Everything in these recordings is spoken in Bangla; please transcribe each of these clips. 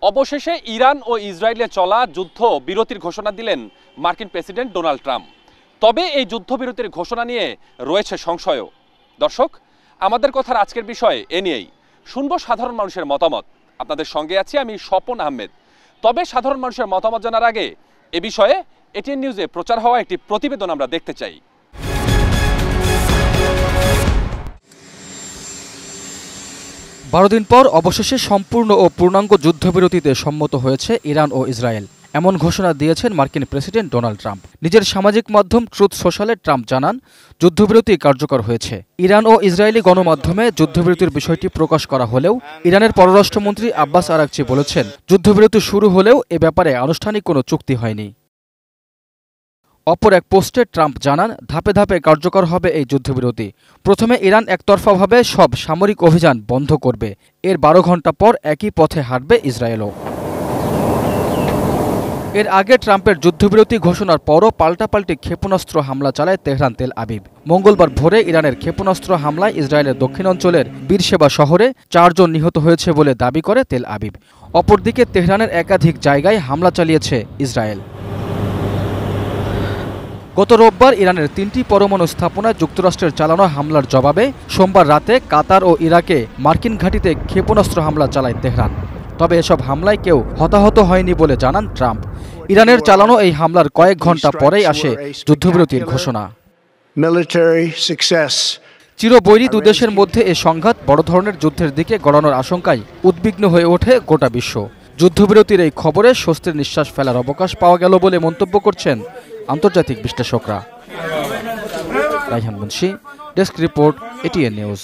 অবশেষে ইরান ও ইসরায়েলে চলা যুদ্ধ বিরতির ঘোষণা দিলেন মার্কিন প্রেসিডেন্ট ডোনাল্ড ট্রাম্প। তবে এই যুদ্ধবিরতির ঘোষণা নিয়ে রয়েছে সংশয়ও। দর্শক, আমাদের কথার আজকের বিষয় এ নিয়েই শুনবো সাধারণ মানুষের মতামত। আপনাদের সঙ্গে আছি আমি স্বপন আহমেদ। তবে সাধারণ মানুষের মতামত জানার আগে এ বিষয়ে এটিএন নিউজে প্রচার হওয়া একটি প্রতিবেদন আমরা দেখতে চাই। 12 দিন পর অবশেষে সম্পূর্ণ ও পূর্ণাঙ্গ যুদ্ধবিরতিতে সম্মত হয়েছে ইরান ও ইসরায়েল। এমন ঘোষণা দিয়েছেন মার্কিন প্রেসিডেন্ট ডোনাল্ড ট্রাম্প। নিজের সামাজিক মাধ্যম ট্রুথ সোশ্যালে ট্রাম্প জানান, যুদ্ধবিরতি কার্যকর হয়েছে। ইরান ও ইসরায়েলি গণমাধ্যমে যুদ্ধবিরতির বিষয়টি প্রকাশ করা হলেও ইরানের পররাষ্ট্রমন্ত্রী আব্বাস আরাকচি বলেছেন, যুদ্ধবিরতি শুরু হলেও এ ব্যাপারে আনুষ্ঠানিক কোনো চুক্তি হয়নি। অপর এক পোস্টে ট্রাম্প জানান, ধাপে ধাপে কার্যকর হবে এই যুদ্ধবিরতি। প্রথমে ইরান একতরফাভাবে সব সামরিক অভিযান বন্ধ করবে। এর 12 ঘণ্টা পর একই পথে হাঁটবে ইসরায়েলও। এর আগে ট্রাম্পের যুদ্ধবিরতি ঘোষণার পরও পাল্টাপাল্টি ক্ষেপণাস্ত্র হামলা চালায় তেহরান তেল আবিব। মঙ্গলবার ভোরে ইরানের ক্ষেপণাস্ত্র হামলায় ইসরায়েলের দক্ষিণাঞ্চলের বীরশেবা শহরে 4 জন নিহত হয়েছে বলে দাবি করে তেল আবিব। অপরদিকে তেহরানের একাধিক জায়গায় হামলা চালিয়েছে ইসরায়েল। গত রোববার ইরানের 3টি পরমাণু স্থাপনায় যুক্তরাষ্ট্রের চালানো হামলার জবাবে সোমবার রাতে কাতার ও ইরাকে মার্কিন ঘাঁটিতে ক্ষেপণাস্ত্র হামলা চালায় তেহরান। তবে এসব হামলায় কেউ হতাহত হয়নি বলে জানান ট্রাম্প। ইরানের চালানো এই হামলার কয়েক ঘণ্টা পরেই আসে যুদ্ধবিরতির ঘোষণা। চিরবৈরী দুদেশের মধ্যে এ সংঘাত বড় ধরনের যুদ্ধের দিকে গড়ানোর আশঙ্কায় উদ্বিগ্ন হয়ে ওঠে গোটা বিশ্ব। যুদ্ধবিরতির এই খবরে স্বস্তির নিঃশ্বাস ফেলার অবকাশ পাওয়া গেল বলে মন্তব্য করছেন আন্তর্জাতিক বিশ্লেষকরা। Raihan Munshi, desk report, ATN news.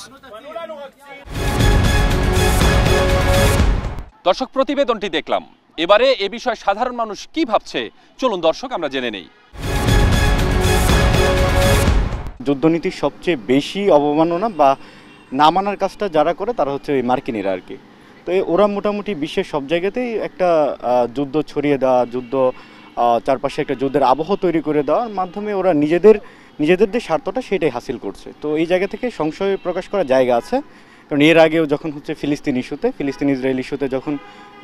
দর্শক, প্রতিবেদনটি দেখলাম। এবারে এ বিষয়ে সাধারণ মানুষ কি ভাবছে চলুন দর্শক আমরা জেনে নেই। যুদ্ধনীতির সবচেয়ে বেশি অবমাননা বা না মানার কাজটা যারা করে তারা হচ্ছে ওই মার্কিনিরা আর কি। তো ওরা মোটামুটি বিশ্বের সব জায়গাতেই একটা যুদ্ধ ছড়িয়ে দেওয়া, যুদ্ধ চারপাশে একটা যুদ্ধের আবহ তৈরি করে দেওয়ার মাধ্যমে ওরা নিজেদের যে স্বার্থটা সেটাই হাসিল করছে। তো এই জায়গা থেকে সংশয় প্রকাশ করার জায়গা আছে। কারণ এর আগেও যখন হচ্ছে ফিলিস্তিন ইসরায়েল ইস্যুতে যখন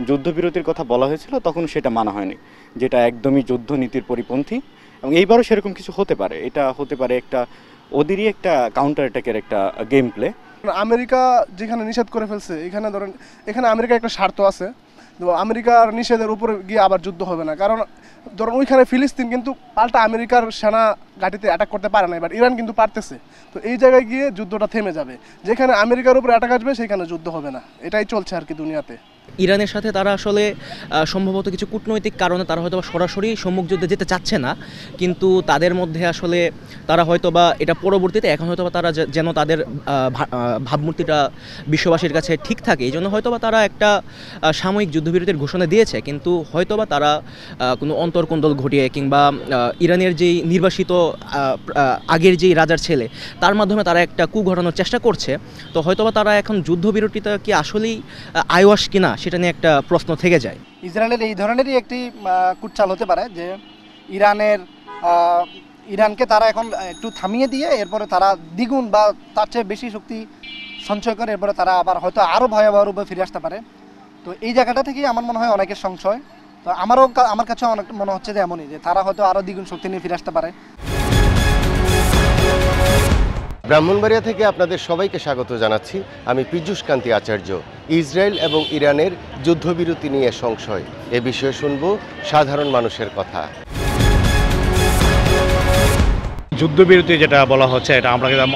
যুদ্ধবিরতির কথা বলা হয়েছিল তখন সেটা মানা হয়নি, যেটা একদমই যুদ্ধনীতির পরিপন্থী। এবং এইবারও সেরকম কিছু হতে পারে। এটা হতে পারে একটা ওদেরই একটা কাউন্টার অ্যাটাকের একটা গেম প্লে। আমেরিকা যেখানে নিষেধ করে ফেলছে, এখানে ধরেন এখানে আমেরিকার একটা স্বার্থ আছে। তো আমেরিকার নিষেধের উপরে গিয়ে আবার যুদ্ধ হবে না। কারণ ধরুন ওইখানে ফিলিস্তিন কিন্তু পাল্টা আমেরিকার সেনা ঘাঁটিতে অ্যাটাক করতে পারে না, এবার ইরান কিন্তু পারতেছে। তো এই জায়গায় গিয়ে যুদ্ধটা থেমে যাবে। যেখানে আমেরিকার উপরে অ্যাটাক আসবে সেখানে যুদ্ধ হবে না। এটাই চলছে আর কি দুনিয়াতে। ইরানের সাথে তারা আসলে সম্ভবত কিছু কূটনৈতিক কারণে তারা হয়তো সরাসরি সম্মুখ যুদ্ধে যেতে চাচ্ছে না, কিন্তু তাদের মধ্যে আসলে তারা হয়তো বা এটা পরবর্তীতে এখন হয়তো বা তারা যেন তাদের ভাবমূর্তিটা বিশ্ববাসীর কাছে ঠিক থাকে, এই জন্য হয়তো বা তারা একটা সাময়িক যুদ্ধবিরতির ঘোষণা দিয়েছে। কিন্তু হয়তো বা তারা কোনো অন্তর্কোন্দল ঘটিয়ে কিংবা ইরানের যেই নির্বাসিত আগের যেই রাজার ছেলে তার মাধ্যমে তারা একটা কূ ঘটানোর চেষ্টা করছে। তো হয়তো বা তারা এখন যুদ্ধবিরতিটা কি আসলেই আইওয়াস কিনা সেটা নিয়ে একটা প্রশ্ন থেকে যায়। ইসরায়েলের এই ধরনেরই একটি কুটচাল হতে পারে যে ইরানকে তারা এখন একটু থামিয়ে দিয়ে এরপরে তারা দ্বিগুণ বা তার চেয়ে বেশি শক্তি সঞ্চয় করে এরপরে তারা আবার হয়তো আরও ভয়াবহ রূপে ফিরে আসতে পারে। তো এই জায়গাটা থেকেই আমার মনে হয় অনেকের সংশয়। তো আমার কাছে অনেক মনে হচ্ছে যে এমনই, যে তারা হয়তো আরও দ্বিগুণ শক্তি নিয়ে ফিরে আসতে পারে। ব্রাহ্মণবাড়িয়া থেকে আপনাদের সবাইকে স্বাগত জানাচ্ছি। আমি পীযূষ কান্তি আচার্য। ইসরায়েল এবং ইরানের যুদ্ধবিরতি নিয়ে সংশয়, এ বিষয়ে শুনব সাধারণ মানুষের কথা। যুদ্ধবিরতি যেটা বলা হচ্ছে এটা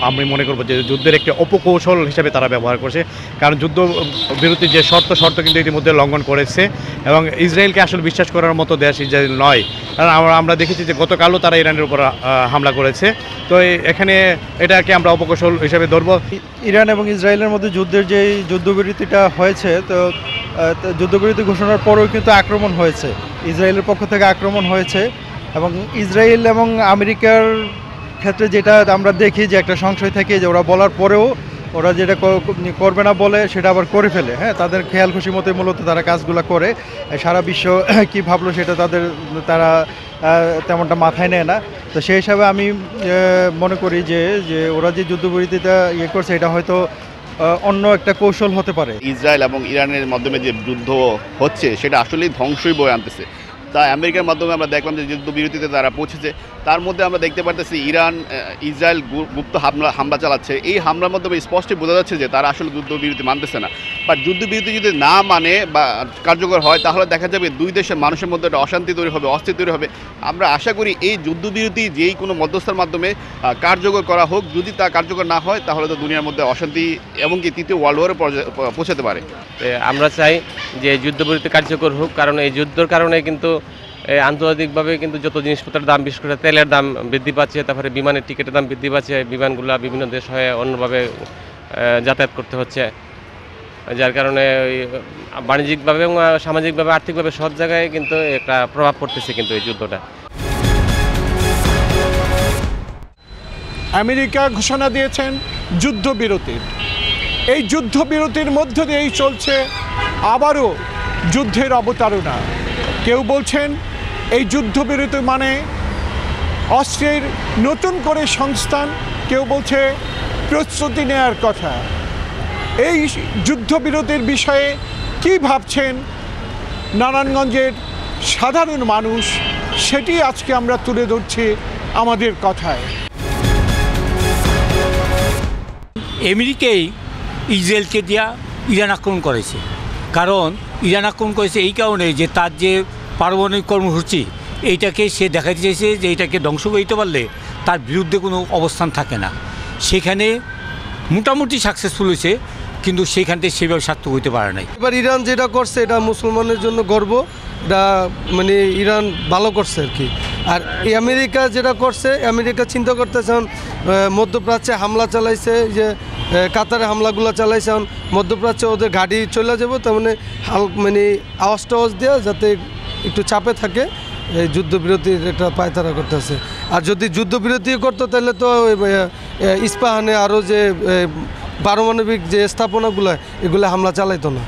আমি মনে করবো যে যুদ্ধের একটি অপকৌশল হিসেবে তারা ব্যবহার করছে। কারণ যুদ্ধবিরতির যে শর্ত কিন্তু ইতিমধ্যে লঙ্ঘন করেছে এবং ইসরায়েলকে আসলে বিশ্বাস করার মতো দেশ ইসরায়েল নয়। কারণ আমরা দেখেছি যে গতকালও তারা ইরানের উপর হামলা করেছে। তো এখানে এটাকে আমরা অপকৌশল হিসেবে ধরব। ইরান এবং ইসরায়েলের মধ্যে যুদ্ধের যে যুদ্ধবিরতিটা হয়েছে, তো যুদ্ধবিরতি ঘোষণার পরেও কিন্তু আক্রমণ হয়েছে, ইসরায়েলের পক্ষ থেকে আক্রমণ হয়েছে। এবং ইসরায়েল এবং আমেরিকার ক্ষেত্রে যেটা আমরা দেখি যে একটা সংশয় থাকে যে ওরা বলার পরেও ওরা যেটা করবে না বলে সেটা আবার করে ফেলে। হ্যাঁ, তাদের খেয়াল খুশি মতো মূলত তারা কাজগুলো করে। সারা বিশ্ব কি ভাবলো সেটা তারা তেমনটা মাথায় নেয় না। তো সেই হিসাবে আমি মনে করি যে ওরা যে যুদ্ধবিরতিটা করছে এটা হয়তো অন্য একটা কৌশল হতে পারে। ইসরায়েল এবং ইরানের মাধ্যমে যে যুদ্ধ হচ্ছে সেটা আসলেই ধ্বংসই বয়ে আনতেছে। তাই আমেরিকার মাধ্যমে আমরা দেখলাম যে যুদ্ধবিরতিতে তারা পৌঁছেছে। তার মধ্যে আমরা দেখতে পারতেছি ইসরায়েল গুপ্ত হামলা চালাচ্ছে। এই হামলার মাধ্যমে স্পষ্টই বোঝা যাচ্ছে যে তারা আসলে যুদ্ধবিরতি মানতেছে না। বাট যুদ্ধবিরতি যদি না মানে বা কার্যকর হয় তাহলে দেখা যাবে দুই দেশের মানুষের মধ্যে একটা অশান্তি তৈরি হবে, অস্থির তৈরি হবে। আমরা আশা করি এই যুদ্ধবিরতি যেই কোনো মধ্যস্থার মাধ্যমে কার্যকর করা হোক। যদি তা কার্যকর না হয় তাহলে তো দুনিয়ার মধ্যে অশান্তি এবং কি তৃতীয় ওয়ার্ল্ড ওয়ারে পৌঁছাতে পারে। আমরা চাই যে যুদ্ধবিরতি কার্যকর হোক, কারণ এই যুদ্ধের কারণে কিন্তু আন্তর্জাতিকভাবে কিন্তু যত জিনিসপত্রের দাম, বিশেষ করে তেলের দাম বৃদ্ধি পাচ্ছে, তারপরে বিমানের টিকিটের দাম বৃদ্ধি পাচ্ছে, বিমানগুলো বিভিন্ন দেশ হয়ে অন্যভাবে যাতায়াত করতে হচ্ছে, যার কারণে বাণিজ্যিকভাবে এবং সামাজিকভাবে আর্থিকভাবে সব জায়গায় কিন্তু একটা প্রভাব পড়তেছে কিন্তু এই যুদ্ধটা। আমেরিকা ঘোষণা দিয়েছেন যুদ্ধবিরতির। এই যুদ্ধবিরতির মধ্য দিয়েই চলছে আবারও যুদ্ধের অবতারণা। কেউ বলছেন এই যুদ্ধবিরতি মানে অস্ত্রের নতুন করে সংস্থান, কেউ বলছে প্রস্তুতি নেওয়ার কথা। এই যুদ্ধবিরতির বিষয়ে কি ভাবছেন নারায়ণগঞ্জের সাধারণ মানুষ, সেটি আজকে আমরা তুলে ধরছি আমাদের কথায়। আমেরিকাই ইসরায়েলকে দিয়া ইরান আক্রমণ করেছে, কারণ ইরান আক্রমণ করেছে এই কারণে যে তার যে পারমাণবিক কর্মসূচি এইটাকে সে দেখাতে চেয়েছে যে এইটাকে ধ্বংস করতে পারলে তার বিরুদ্ধে কোনো অবস্থান থাকে না। সেখানে মোটামুটি সাকসেসফুল হয়েছে, কিন্তু সেইখান থেকে সেভাবে সার্থক হইতে পারে নাই। এবার ইরান যেটা করছে এটা মুসলমানের জন্য গর্ব, এটা মানে ইরান ভালো করছে আর কি। আর এই আমেরিকা যেটা করছে, আমেরিকা চিন্তা করতেছে মধ্যপ্রাচ্যে হামলা চালাইছে, যে কাতারে হামলাগুলো চালাইছে, মধ্যপ্রাচ্যে ওদের গাড়ি চলে যাবো, তার মানে আওয়াজ টাওয়াজ দেওয়া যাতে একটু চাপে থাকে, এই যুদ্ধবিরতির একটা পায়তারা করতেছে। আর যদি যুদ্ধবিরতি করতো তাহলে তো ইস্পাহানে আরও যে পারমাণবিক যে স্থাপনাগুলো এগুলো হামলা চালাইতো না।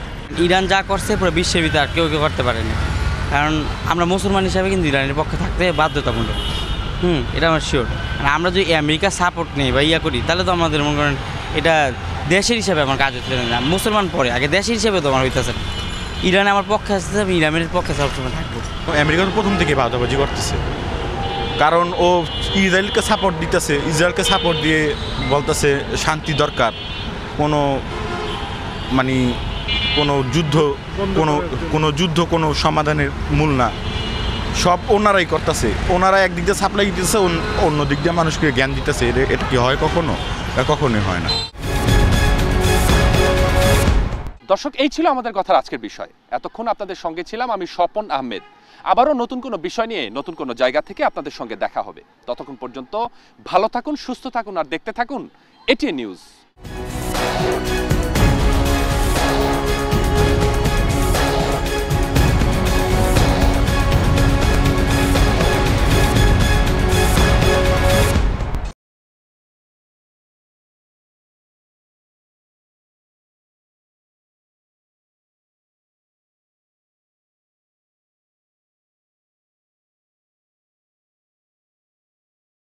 ইরান যা করছে পুরো বিশ্বের ভিতরে আর কেউ করতে পারেনি, কারণ আমরা মুসলমান হিসাবে কিন্তু ইরানের পক্ষে থাকতে বাধ্যতামূলক। এটা আমার শিওর। আমরা যদি আমেরিকা সাপোর্ট নেই বা ইয়া করি তাহলে তো আমাদের মনে করেন এটা দেশের হিসাবে আমার কাজ হচ্ছে না। মুসলমান পরে, আগে দেশের হিসাবে তো আমার হইতেছে। ইরান আমার পক্ষে আসতে, আমি ইরানের পক্ষে সবসময় থাকবো। আমেরিকা প্রথম থেকে বাধাবাজি করতেছে, কারণ ও ইসরায়েলকে সাপোর্ট দিতেছে, ইসরায়েলকে সাপোর্ট দিয়ে বলতেছে শান্তি দরকার, কোনো মানে যুদ্ধ কোনো সমাধানের মূল না, সব ওনারাই করতেছে। ওনারা একদিক দিয়ে সাপ্লাই দিতেছে, অন্য দিক দিয়ে মানুষকে জ্ঞান দিতেছে। এটা কি হয় কখনো? কখনোই হয় না। দর্শক, এই ছিল আমাদের কথার আজকের বিষয়। এতক্ষণ আপনাদের সঙ্গে ছিলাম আমি স্বপন আহমেদ। আবারও নতুন কোনো বিষয় নিয়ে নতুন কোনো জায়গা থেকে আপনাদের সঙ্গে দেখা হবে। ততক্ষণ পর্যন্ত ভালো থাকুন, সুস্থ থাকুন আর দেখতে থাকুন এটিএন নিউজ।